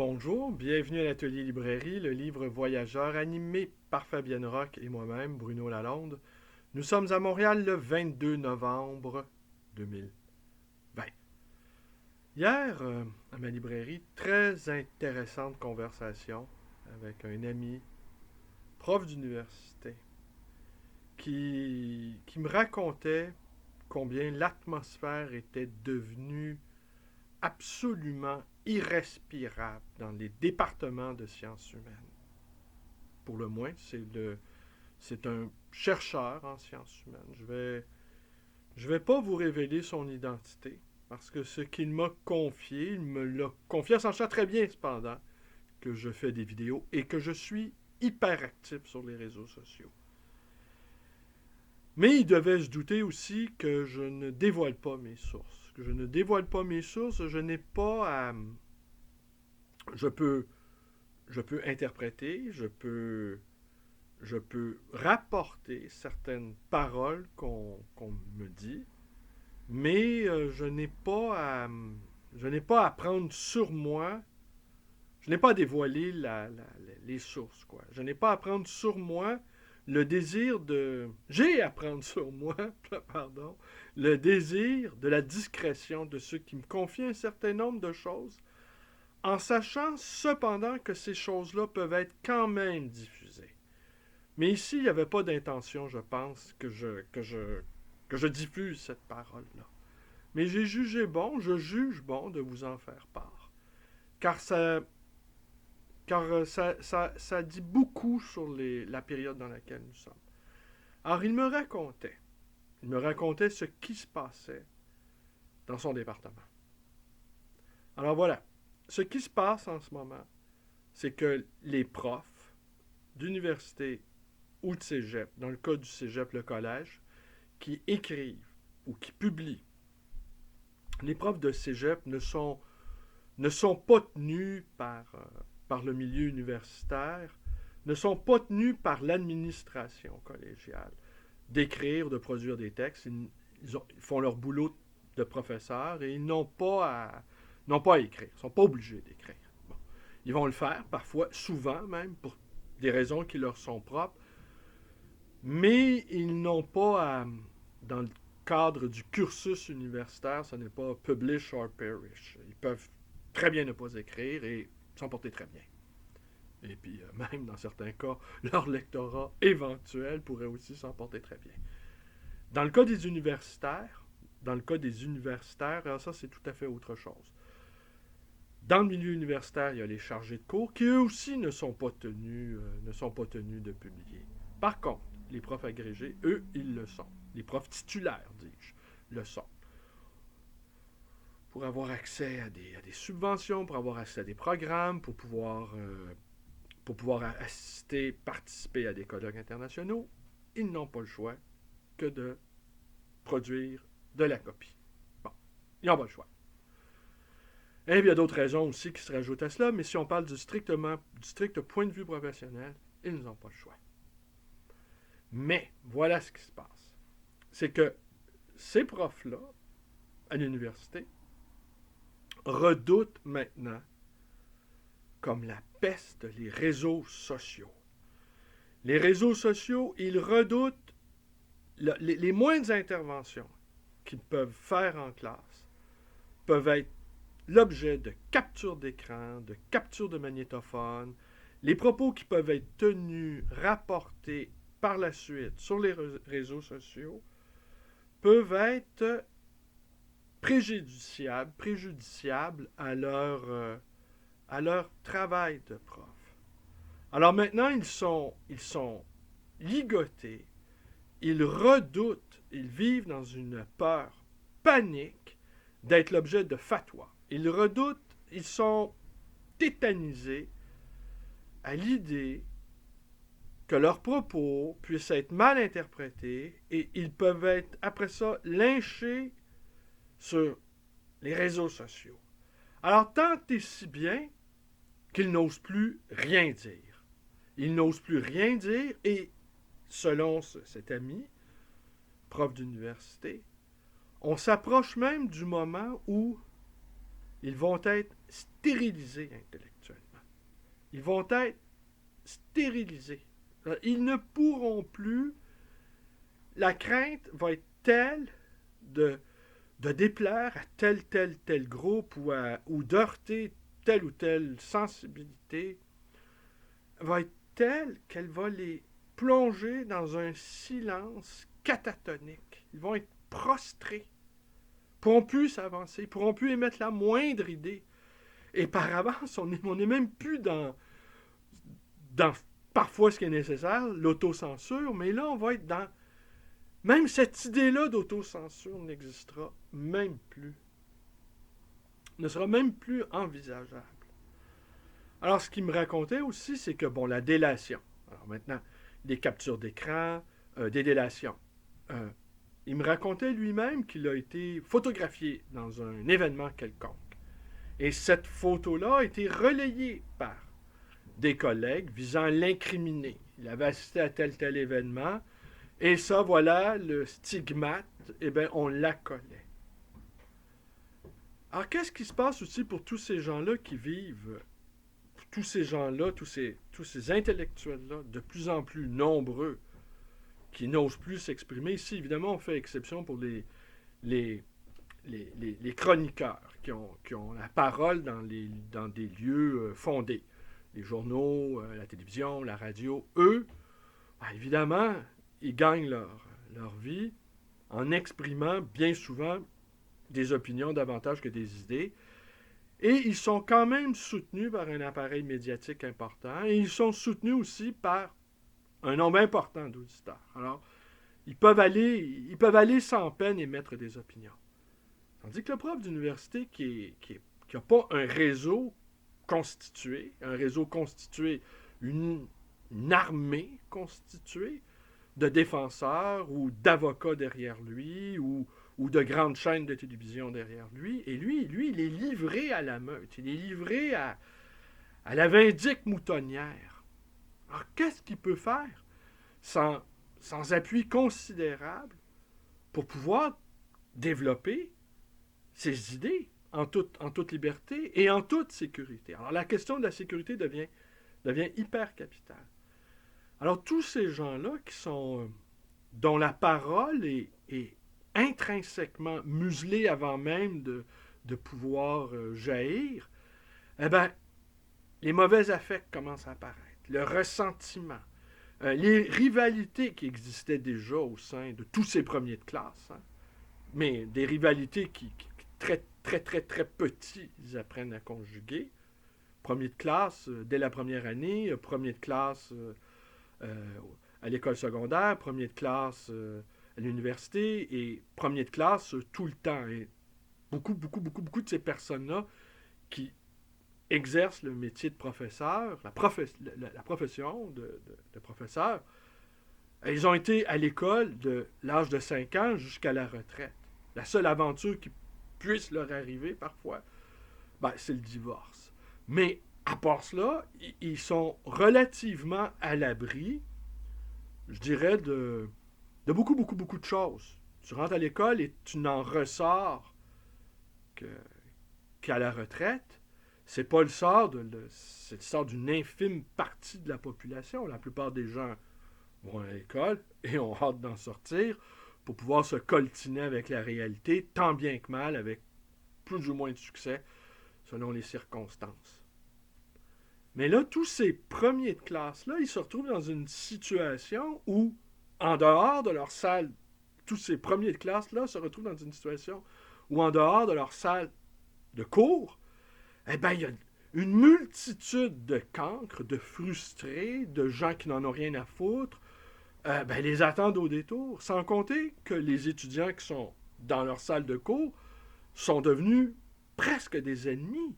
Bonjour, bienvenue à l'Atelier Librairie, le livre voyageur animé par Fabienne Roch et moi-même, Bruno Lalonde. Nous sommes à Montréal le 22 novembre 2020. Hier, à ma librairie, très intéressante conversation avec un ami, prof d'université, qui me racontait combien l'atmosphère était devenue absolument irrespirable dans les départements de sciences humaines. Pour le moins, c'est un chercheur en sciences humaines. Je vais pas vous révéler son identité, parce que ce qu'il m'a confié, il me l'a confié, sachant très bien cependant que je fais des vidéos et que je suis hyper actif sur les réseaux sociaux. Mais il devait se douter aussi que je ne dévoile pas mes sources. Que je ne dévoile pas mes sources, je n'ai pas à... Je peux interpréter, je peux rapporter certaines paroles qu'on me dit, mais je n'ai pas à prendre sur moi, je n'ai pas à dévoiler les sources, quoi. Je n'ai pas à prendre sur moi le désir de... J'ai à prendre sur moi, pardon, le désir de la discrétion de ceux qui me confient un certain nombre de choses, en sachant cependant que ces choses-là peuvent être quand même diffusées. Mais ici, il n'y avait pas d'intention, je pense, que je diffuse cette parole-là. Mais j'ai jugé bon, je juge bon de vous en faire part. Car ça dit beaucoup sur la période dans laquelle nous sommes. Alors, il me racontait ce qui se passait dans son département. Alors voilà, ce qui se passe en ce moment, c'est que les profs d'université ou de cégep, dans le cas du cégep, le collège, qui écrivent ou qui publient, les profs de cégep ne sont pas tenus par le milieu universitaire, ne sont pas tenus par l'administration collégiale d'écrire, de produire des textes. Ils font leur boulot de professeur et ils n'ont pas à écrire. Ils ne sont pas obligés d'écrire. Bon. Ils vont le faire, parfois, souvent même, pour des raisons qui leur sont propres, mais ils n'ont pas à, dans le cadre du cursus universitaire, ce n'est pas publish or perish. Ils peuvent très bien ne pas écrire et s'en porter très bien. Et puis, même dans certains cas, leur lectorat éventuel pourrait aussi s'en porter très bien. Dans le cas des universitaires, alors ça, c'est tout à fait autre chose. Dans le milieu universitaire, il y a les chargés de cours qui, eux aussi, ne sont pas tenus de publier. Par contre, les profs agrégés, eux, ils le sont. Les profs titulaires, dis-je, le sont. Pour avoir accès à des subventions, pour avoir accès à des programmes, pour pouvoir assister, participer à des colloques internationaux, ils n'ont pas le choix que de produire de la copie. Bon, ils n'ont pas le choix. Et il y a d'autres raisons aussi qui se rajoutent à cela, mais si on parle du strict point de vue professionnel, ils n'ont pas le choix. Mais voilà ce qui se passe. C'est que ces profs-là, à l'université, redoutent maintenant, comme la peste, les réseaux sociaux. Les réseaux sociaux, ils redoutent les moindres interventions qu'ils peuvent faire en classe peuvent être l'objet de capture d'écran, de capture de magnétophone, les propos qui peuvent être tenus, rapportés par la suite sur les réseaux sociaux peuvent être préjudiciables à leur travail de prof. Alors maintenant, ils sont ligotés, ils redoutent, ils vivent dans une peur panique d'être l'objet de fatwas. Ils redoutent, ils sont tétanisés à l'idée que leurs propos puissent être mal interprétés et ils peuvent être, après ça, lynchés sur les réseaux sociaux. Alors, tant et si bien qu'ils n'osent plus rien dire. Ils n'osent plus rien dire et, selon cet ami, prof d'université, on s'approche même du moment où ils vont être stérilisés intellectuellement. Ils vont être stérilisés. Ils ne pourront plus. La crainte va être telle de, de déplaire à tel groupe ou d'heurter telle ou telle sensibilité, va être telle qu'elle va les plonger dans un silence catatonique. Ils vont être prostrés. Ils ne pourront plus s'avancer, ils ne pourront plus émettre la moindre idée. Et par avance, on n'est même plus dans parfois ce qui est nécessaire, l'autocensure, mais là, on va être dans... Même cette idée-là d'autocensure n'existera même plus. Ne sera même plus envisageable. Alors, ce qu'il me racontait aussi, c'est que, bon, la délation. Alors maintenant, des captures d'écran, des délations. Il me racontait lui-même qu'il a été photographié dans un événement quelconque. Et cette photo-là a été relayée par des collègues visant à l'incriminer. Il avait assisté à tel événement, et ça, voilà, le stigmate, eh bien, on l'accolait. Alors, qu'est-ce qui se passe aussi pour tous ces gens-là qui vivent, tous ces gens-là, tous ces intellectuels-là, de plus en plus nombreux, qui n'osent plus s'exprimer? Ici, évidemment, on fait exception pour les chroniqueurs qui ont la parole dans des lieux fondés. Les journaux, la télévision, la radio, eux, évidemment, ils gagnent leur vie en exprimant bien souvent des opinions davantage que des idées. Et ils sont quand même soutenus par un appareil médiatique important et ils sont soutenus aussi par un nombre important d'auditeurs. Alors, ils peuvent aller sans peine émettre des opinions. Tandis que le prof d'université qui n'a pas un réseau constitué, une armée constituée de défenseurs ou d'avocats derrière lui ou de grandes chaînes de télévision derrière lui. Et lui, il est livré à la meute. Il est livré à la vindicte moutonnière. Alors, qu'est-ce qu'il peut faire sans appui considérable pour pouvoir développer ses idées en toute liberté et en toute sécurité? Alors, la question de la sécurité devient hyper capitale. Alors, tous ces gens-là dont la parole est intrinsèquement muselée avant même de pouvoir jaillir, eh bien, les mauvais affects commencent à apparaître, le ressentiment, les rivalités qui existaient déjà au sein de tous ces premiers de classe, mais des rivalités qui très, très, très, très petits, ils apprennent à conjuguer. Premier de classe, dès la première année, premier de classe à l'école secondaire, premier de classe à l'université et premier de classe tout le temps. Et beaucoup de ces personnes-là qui exercent le métier de professeur, la profession de professeur, ils ont été à l'école de l'âge de 5 ans jusqu'à la retraite. La seule aventure qui puisse leur arriver parfois, c'est le divorce. Mais à part cela, ils sont relativement à l'abri, je dirais, de beaucoup de choses. Tu rentres à l'école et tu n'en ressors qu'à la retraite. C'est pas le sort c'est le sort d'une infime partie de la population. La plupart des gens vont à l'école et ont hâte d'en sortir pour pouvoir se coltiner avec la réalité, tant bien que mal, avec plus ou moins de succès, selon les circonstances. Mais là, tous ces premiers de classe-là, ils se retrouvent dans une situation où, en dehors de leur salle, tous ces premiers de classe-là se retrouvent dans une situation où, en dehors de leur salle de cours, eh bien, il y a une multitude de cancres, de frustrés, de gens qui n'en ont rien à foutre, les attendent au détour. Sans compter que les étudiants qui sont dans leur salle de cours sont devenus presque des ennemis.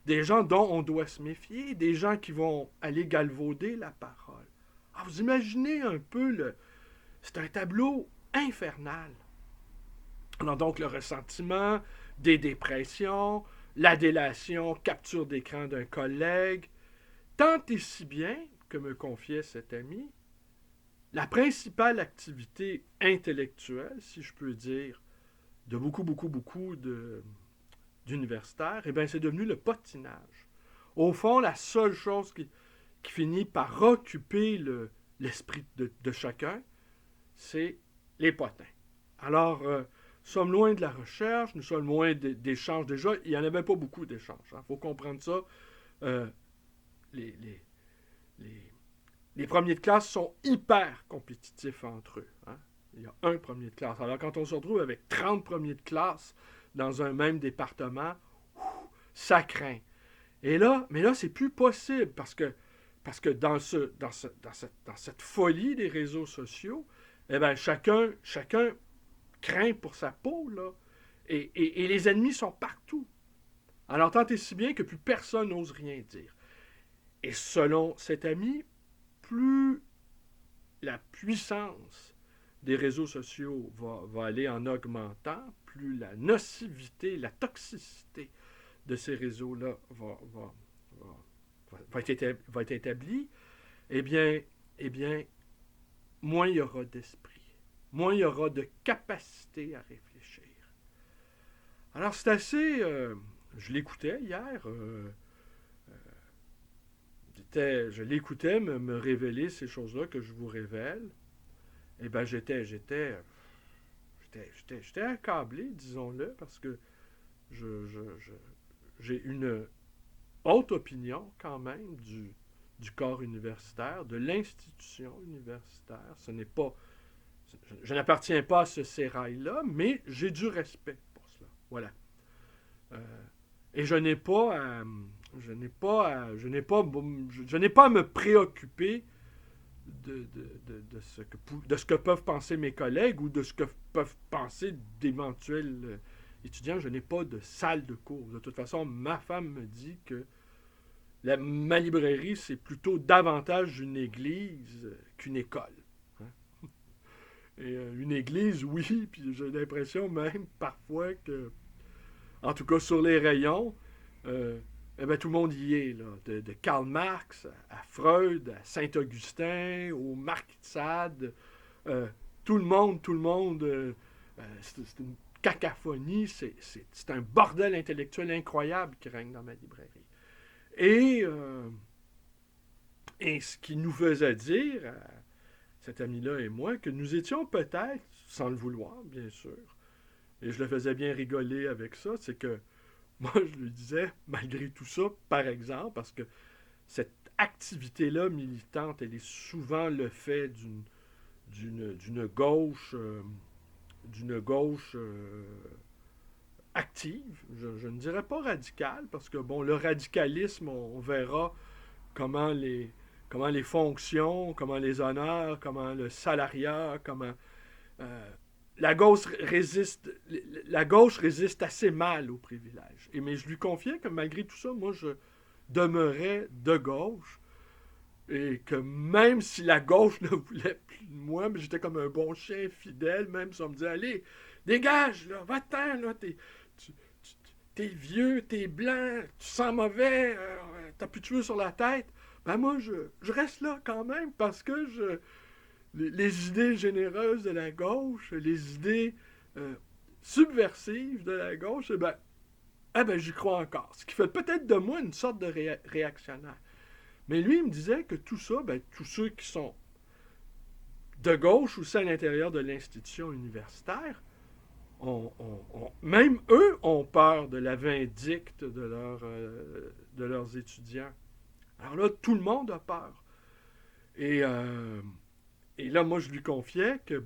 Des gens dont on doit se méfier, des gens qui vont aller galvauder la parole. Alors, vous imaginez un peu c'est un tableau infernal. On a donc le ressentiment, des dépressions, la délation, capture d'écran d'un collègue. Tant et si bien que me confiait cet ami, la principale activité intellectuelle, si je peux dire, de beaucoup d'universitaires, c'est devenu le potinage. Au fond, la seule chose qui finit par occuper l'esprit de chacun, c'est les potins. Alors, nous sommes loin de la recherche, nous sommes loin d'échanges déjà. Il n'y en avait pas beaucoup d'échanges. Il faut comprendre ça. Euh, les, les, les, les premiers de classe sont hyper compétitifs entre eux. Hein. Il y a un premier de classe. Alors, quand on se retrouve avec 30 premiers de classe dans un même département, ça craint. Mais là, c'est plus possible parce que dans cette folie des réseaux sociaux, eh ben, chacun craint pour sa peau, là. Et les ennemis sont partout. Alors, tant et si bien que plus personne n'ose rien dire. Et selon cet ami, plus la puissance des réseaux sociaux va aller en augmentant, plus la nocivité, la toxicité de ces réseaux-là va être établie, eh bien, moins il y aura d'esprit, moins il y aura de capacité à réfléchir. Alors, c'est assez... je l'écoutais hier. Je l'écoutais me révéler ces choses-là que je vous révèle. Eh bien, j'étais accablé, disons-le, parce que j'ai une haute opinion quand même du corps universitaire, de l'institution universitaire. Ce n'est pas... Je n'appartiens pas à ce sérail-là, mais j'ai du respect pour cela. Voilà. Et je n'ai pas à me préoccuper de ce que peuvent penser mes collègues ou de ce que peuvent penser d'éventuels étudiants. Je n'ai pas de salle de cours. De toute façon, ma femme me dit que ma librairie, c'est plutôt davantage une église qu'une école. Hein? Et une église, oui, puis j'ai l'impression même parfois que, en tout cas sur les rayons, eh bien, tout le monde y est, là, de Karl Marx à Freud, à Saint-Augustin, au Marquis de Sade. Tout le monde, c'est une cacophonie, c'est un bordel intellectuel incroyable qui règne dans ma librairie. Et ce qui nous faisait dire, cet ami-là et moi, que nous étions peut-être, sans le vouloir, bien sûr, et je le faisais bien rigoler avec ça, c'est que moi, je lui disais, malgré tout ça, par exemple, parce que cette activité-là militante, elle est souvent le fait d'une gauche, active. Je ne dirais pas radicale, parce que, bon, le radicalisme, on verra comment les fonctions, comment les honneurs, comment le salariat, comment... la gauche résiste assez mal aux privilèges. Mais je lui confiais que malgré tout ça, moi, je demeurais de gauche et que même si la gauche ne voulait plus de moi, mais j'étais comme un bon chien fidèle, même si on me disait, allez, dégage, là, va-t'en, là, t'es vieux, t'es blanc, tu sens mauvais, t'as plus de cheveux sur la tête. Ben moi, je reste là quand même parce que les idées généreuses de la gauche, les idées subversives de la gauche, j'y crois encore. Ce qui fait peut-être de moi une sorte de réactionnaire. Mais lui, il me disait que tout ça, tous ceux qui sont de gauche ou à l'intérieur de l'institution universitaire, même eux ont peur de la vindicte de leurs étudiants. Alors là, tout le monde a peur. Et là, moi, je lui confiais que,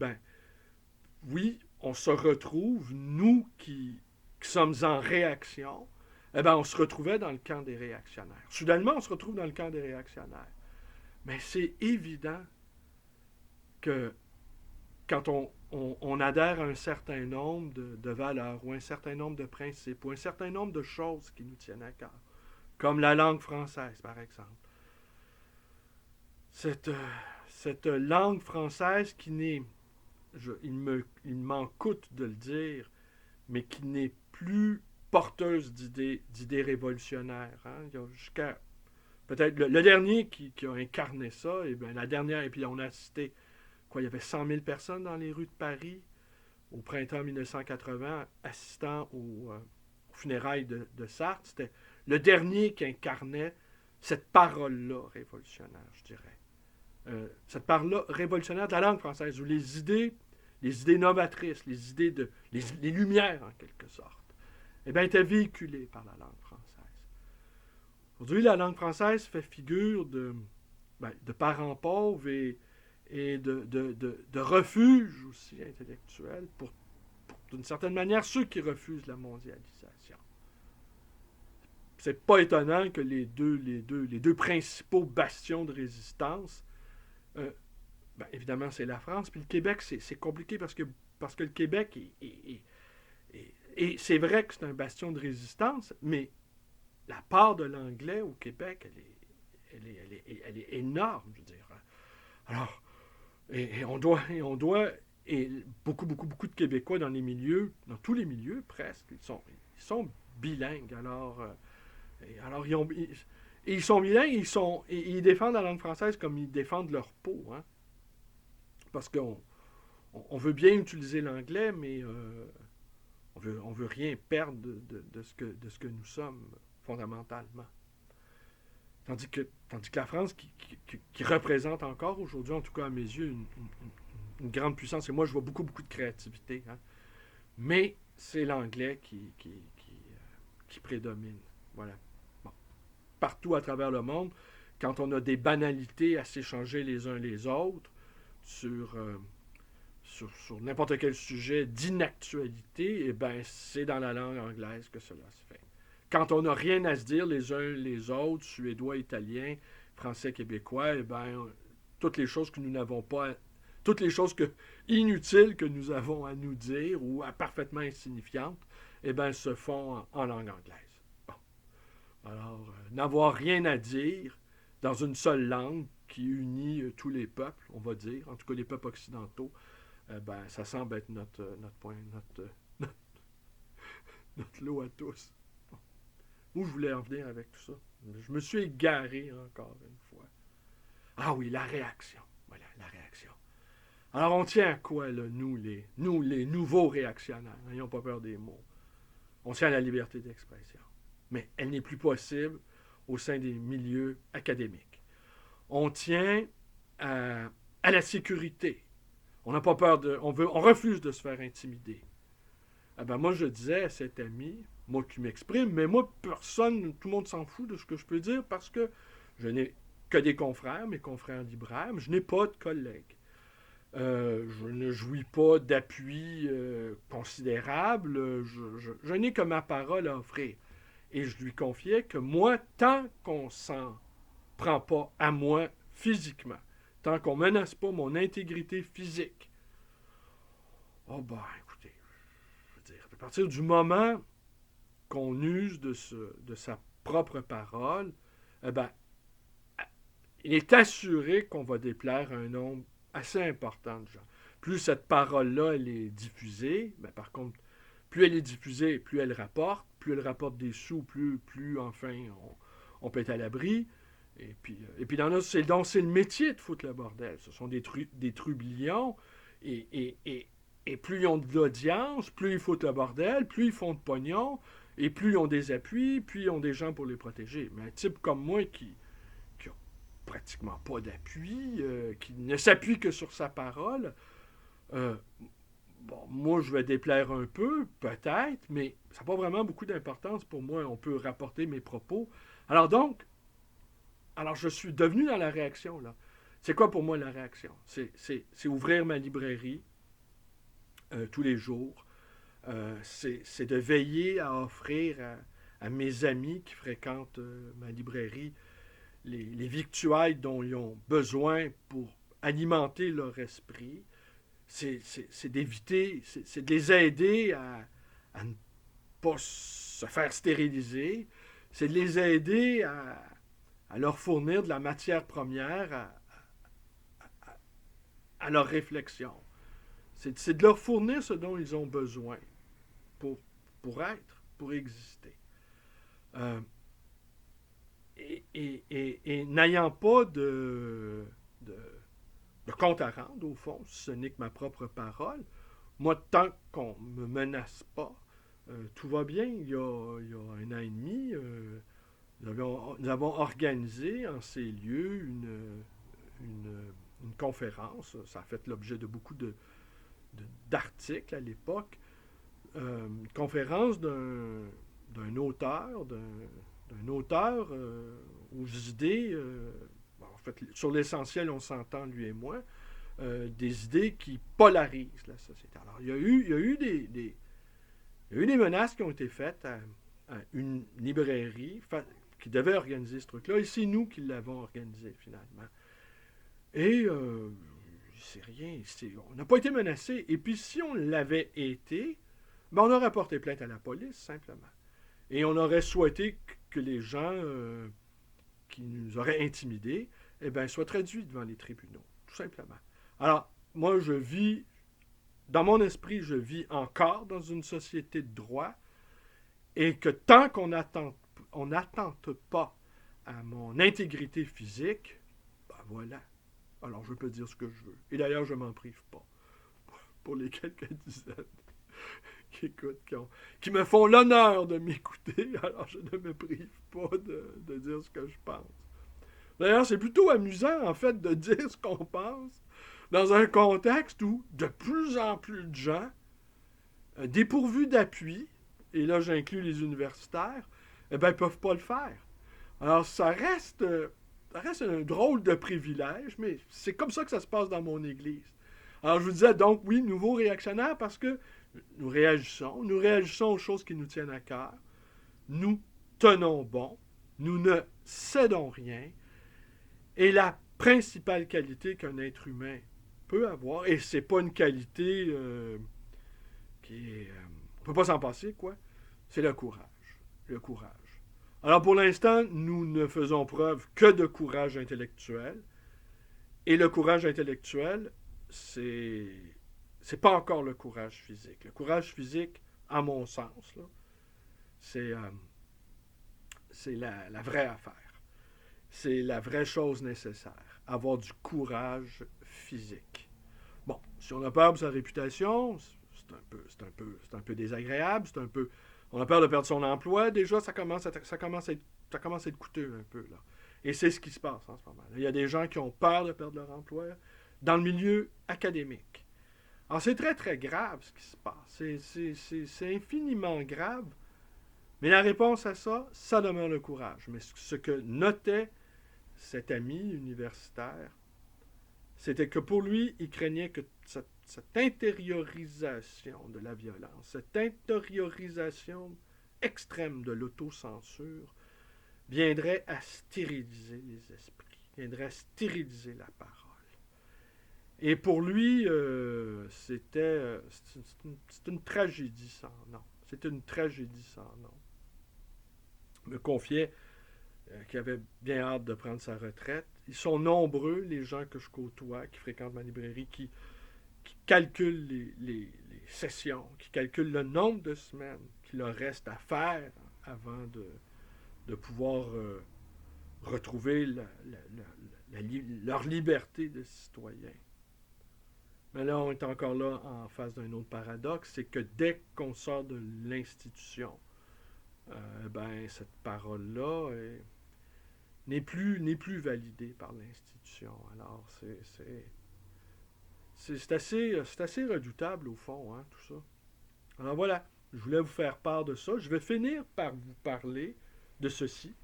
oui, on se retrouve, nous qui sommes en réaction, on se retrouvait dans le camp des réactionnaires. Soudainement, on se retrouve dans le camp des réactionnaires. Mais c'est évident que quand on adhère à un certain nombre de valeurs ou un certain nombre de principes ou un certain nombre de choses qui nous tiennent à cœur, comme la langue française, par exemple, cette langue française qui n'est, il m'en coûte de le dire, mais qui n'est plus porteuse d'idées révolutionnaires. Hein. Il y a jusqu'à peut-être le dernier qui a incarné ça, et bien la dernière, et puis on a assisté, il y avait 100 000 personnes dans les rues de Paris au printemps 1980 assistant aux funérailles de Sartre. C'était le dernier qui incarnait cette parole-là révolutionnaire, je dirais. Cette parole-là révolutionnaire de la langue française, où les idées novatrices, les lumières en quelque sorte, eh bien, étaient véhiculées par la langue française. Aujourd'hui, la langue française fait figure de parents pauvres et de refuge aussi intellectuel pour, d'une certaine manière, ceux qui refusent la mondialisation. C'est pas étonnant que les deux principaux bastions de résistance, évidemment, c'est la France, puis le Québec, c'est compliqué parce que le Québec et c'est vrai que c'est un bastion de résistance, mais la part de l'anglais au Québec, elle est énorme, je veux dire. Alors, et beaucoup de Québécois dans tous les milieux presque, ils sont bilingues. Alors ils sont bilingues, ils défendent la langue française comme ils défendent leur peau, hein. Parce qu'on veut bien utiliser l'anglais, mais on veut rien perdre de ce que nous sommes fondamentalement. Tandis que la France, qui représente encore aujourd'hui, en tout cas à mes yeux, une grande puissance, et moi je vois beaucoup de créativité, hein, mais c'est l'anglais qui prédomine. Voilà. Bon. Partout à travers le monde, quand on a des banalités à s'échanger les uns les autres sur n'importe quel sujet d'inactualité, eh bien, c'est dans la langue anglaise que cela se fait. Quand on n'a rien à se dire les uns les autres, suédois, italiens, français, québécois, eh bien, toutes les choses inutiles que nous avons à nous dire ou parfaitement insignifiantes, eh bien, se font en langue anglaise. Bon. Alors, n'avoir rien à dire dans une seule langue qui unit tous les peuples, on va dire, en tout cas les peuples occidentaux, ça semble être notre point, notre lot à tous. Bon. Où je voulais en venir avec tout ça? Je me suis égaré encore une fois. Ah oui, la réaction. Voilà, la réaction. Alors, on tient à quoi, là, nous, les nouveaux réactionnaires? N'ayons pas peur des mots. On tient à la liberté d'expression. Mais elle n'est plus possible au sein des milieux académiques. On tient à la sécurité. On n'a pas peur on refuse de se faire intimider. Moi, je disais à cet ami, moi qui m'exprime, mais moi, personne, tout le monde s'en fout de ce que je peux dire parce que je n'ai que des confrères, mes confrères libraires, mais je n'ai pas de collègues. Je ne jouis pas d'appui considérable. Je n'ai que ma parole à offrir. Et je lui confiais que moi, tant qu'on s'en prend pas à moi physiquement, tant qu'on ne menace pas mon intégrité physique, écoutez, je veux dire, à partir du moment qu'on use de sa propre parole, il est assuré qu'on va déplaire à un nombre assez important de gens. Plus cette parole-là, elle est diffusée, par contre, plus elle est diffusée, plus elle rapporte des sous, plus enfin, on peut être à l'abri. Et puis c'est le métier de foutre le bordel. Ce sont des trublions, et plus ils ont de l'audience, plus ils foutent le bordel, plus ils font de pognon, et plus ils ont des appuis, plus ils ont des gens pour les protéger. Mais un type comme moi qui a pratiquement pas d'appui, qui ne s'appuie que sur sa parole, moi je vais déplaire un peu, peut-être, mais ça n'a pas vraiment beaucoup d'importance pour moi. On peut rapporter mes propos. Alors je suis devenu dans la réaction, là. C'est quoi pour moi la réaction? C'est ouvrir ma librairie tous les jours. C'est de veiller à offrir à mes amis qui fréquentent ma librairie les victuailles dont ils ont besoin pour alimenter leur esprit. C'est d'éviter, c'est de les aider à ne pas se faire stériliser. C'est de les aider à leur fournir de la matière première à leur réflexion. C'est de leur fournir ce dont ils ont besoin pour être, pour exister. Et n'ayant pas de compte à rendre, au fond, ce n'est que ma propre parole, moi, tant qu'on ne me menace pas, tout va bien. Il y a 1 an et demi, Nous avons organisé en ces lieux une conférence. Ça a fait l'objet de beaucoup d'articles à l'époque. Une conférence d'un auteur, aux idées, en fait, sur l'essentiel, on s'entend, lui et moi, des idées qui polarisent la société. Alors, il y a eu des menaces qui ont été faites à une librairie qui devait organiser ce truc-là, et c'est nous qui l'avons organisé finalement. Et c'est rien, on n'a pas été menacé. Et puis si on l'avait été, ben on aurait porté plainte à la police, simplement. Et on aurait souhaité que les gens qui nous auraient intimidés, eh bien, soient traduits devant les tribunaux, tout simplement. Alors, moi, dans mon esprit, je vis encore dans une société de droit, et que tant qu'on n'attente pas à mon intégrité physique, ben voilà. Alors, je peux dire ce que je veux. Et d'ailleurs, je m'en prive pas. Pour les quelques dizaines qui écoutent, qui me font l'honneur de m'écouter, alors je ne me prive pas de dire ce que je pense. D'ailleurs, c'est plutôt amusant, en fait, de dire ce qu'on pense dans un contexte où de plus en plus de gens, dépourvus d'appui, et là j'inclus les universitaires, eh bien, ils ne peuvent pas le faire. Alors, ça reste un drôle de privilège, mais c'est comme ça que ça se passe dans mon église. Alors, je vous disais donc, oui, nouveau réactionnaire, parce que nous réagissons aux choses qui nous tiennent à cœur, nous tenons bon, nous ne cédons rien, et la principale qualité qu'un être humain peut avoir, et c'est pas une qualité qui est... on peut pas s'en passer, quoi, c'est le courage. Le courage. Alors, pour l'instant, nous ne faisons preuve que de courage intellectuel, et le courage intellectuel, c'est pas encore le courage physique. Le courage physique, à mon sens, là, c'est la vraie affaire. C'est la vraie chose nécessaire. Avoir du courage physique. Bon, si on a peur de sa réputation, c'est un peu désagréable, on a peur de perdre son emploi, déjà, ça commence à être coûteux un peu, là. Et c'est ce qui se passe en ce moment. Il y a des gens qui ont peur de perdre leur emploi dans le milieu académique. Alors, c'est très, très grave ce qui se passe. C'est infiniment grave. Mais la réponse à ça, ça demeure le courage. Mais ce que notait cet ami universitaire, c'était que pour lui, il craignait que cette intériorisation de la violence, cette intériorisation extrême de l'autocensure, viendrait à stériliser les esprits, viendrait à stériliser la parole. Et pour lui, c'est une tragédie sans nom. C'est une tragédie sans nom. Il me confiait qu'il avait bien hâte de prendre sa retraite. Ils sont nombreux, les gens que je côtoie, qui fréquentent ma librairie, qui calculent les sessions, qui calculent le nombre de semaines qu'il leur reste à faire avant de pouvoir retrouver leur liberté de citoyen. Mais là, on est encore là en face d'un autre paradoxe, c'est que dès qu'on sort de l'institution, cette parole-là n'est plus validée par l'institution. Alors, c'est assez redoutable, au fond, hein, tout ça. Alors voilà, je voulais vous faire part de ça. Je vais finir par vous parler de ceci.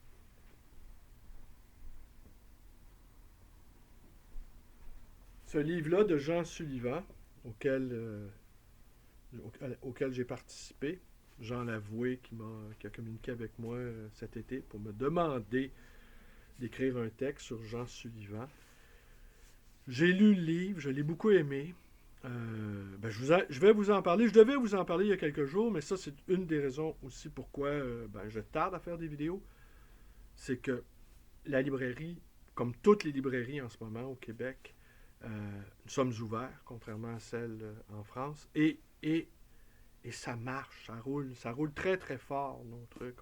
Ce livre-là de Jean Sullivan, auquel j'ai participé, Jean Lavoué qui a communiqué avec moi cet été pour me demander d'écrire un texte sur Jean Sullivan. J'ai lu le livre, je l'ai beaucoup aimé. Je vais vous en parler. Je devais vous en parler il y a quelques jours, mais ça, c'est une des raisons aussi pourquoi je tarde à faire des vidéos. C'est que la librairie, comme toutes les librairies en ce moment au Québec, nous sommes ouverts, contrairement à celles en France, et ça marche, ça roule très très fort, nos trucs.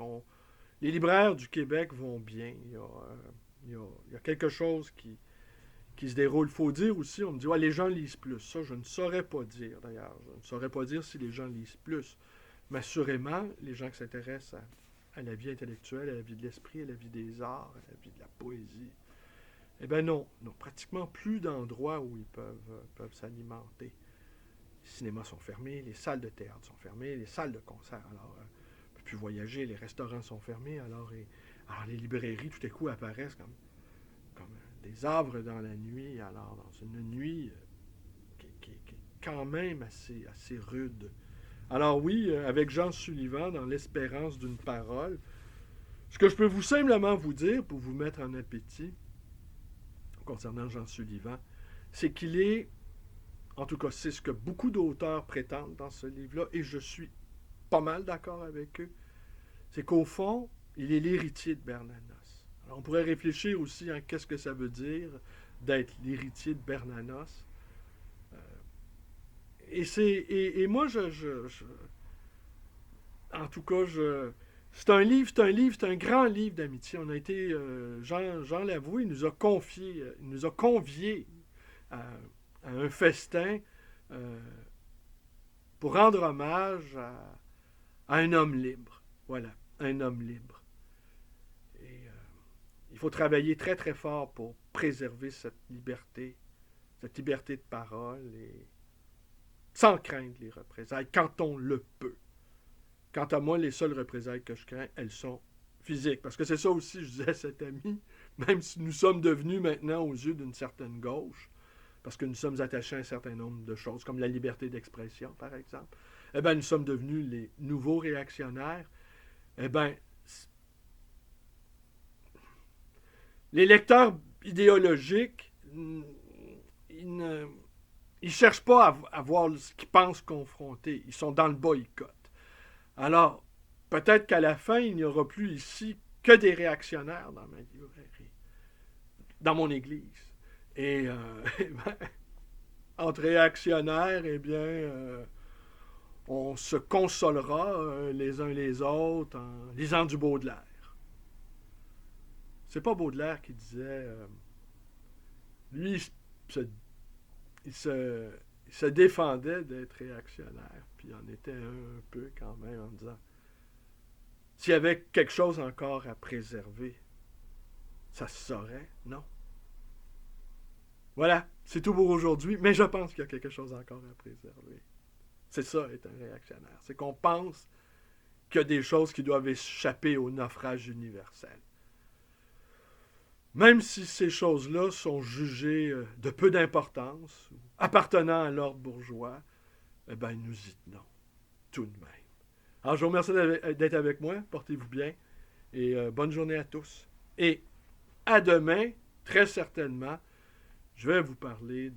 Les libraires du Québec vont bien. Il y a quelque chose qui se déroule. Il faut dire aussi, on me dit, ouais, les gens lisent plus. Ça, je ne saurais pas dire, d'ailleurs. Je ne saurais pas dire si les gens lisent plus. Mais assurément, les gens qui s'intéressent à la vie intellectuelle, à la vie de l'esprit, à la vie des arts, à la vie de la poésie. Eh bien non, pratiquement plus d'endroits où ils peuvent s'alimenter. Les cinémas sont fermés, les salles de théâtre sont fermées, les salles de concert, alors, on ne peut plus voyager, les restaurants sont fermés, alors les librairies, tout à coup, apparaissent comme des havres dans la nuit, alors dans une nuit qui est quand même assez rude. Alors oui, avec Jean Sullivan, dans l'espérance d'une parole, ce que je peux simplement vous dire, pour vous mettre en appétit, concernant Jean Sullivan, c'est qu'il est, en tout cas c'est ce que beaucoup d'auteurs prétendent dans ce livre-là, et je suis pas mal d'accord avec eux, c'est qu'au fond, il est l'héritier de Bernanos. Alors on pourrait réfléchir aussi à qu'est-ce que ça veut dire d'être l'héritier de Bernanos. Et moi, en tout cas, c'est un grand livre d'amitié. On a été, Jean l'avoue, il nous a conviés à un festin pour rendre hommage à un homme libre. Voilà, un homme libre. Et il faut travailler très très fort pour préserver cette liberté de parole, et sans craindre les représailles, quand on le peut. Quant à moi, les seules représailles que je crains, elles sont physiques. Parce que c'est ça aussi, je disais à cet ami, même si nous sommes devenus maintenant aux yeux d'une certaine gauche, parce que nous sommes attachés à un certain nombre de choses, comme la liberté d'expression, par exemple, eh bien, nous sommes devenus les nouveaux réactionnaires. Eh bien, les lecteurs idéologiques, ils ne cherchent pas à voir ce qu'ils pensent confronter. Ils sont dans le boycott. Alors, peut-être qu'à la fin, il n'y aura plus ici que des réactionnaires dans ma librairie, dans mon église. Et entre réactionnaires, eh bien, on se consolera les uns les autres en lisant du Baudelaire. C'est pas Baudelaire qui disait... lui, il se défendait d'être réactionnaire, puis il en était un peu quand même en disant s'il y avait quelque chose encore à préserver, ça se saurait, non? Voilà, c'est tout pour aujourd'hui, mais je pense qu'il y a quelque chose encore à préserver. C'est ça, être un réactionnaire. C'est qu'on pense qu'il y a des choses qui doivent échapper au naufrage universel. Même si ces choses-là sont jugées de peu d'importance, appartenant à l'ordre bourgeois, eh bien, nous y tenons, tout de même. Alors, je vous remercie d'être avec moi, portez-vous bien, et bonne journée à tous. Et à demain, très certainement, je vais vous parler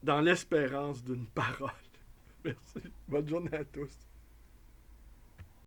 dans l'espérance d'une parole. Merci, bonne journée à tous.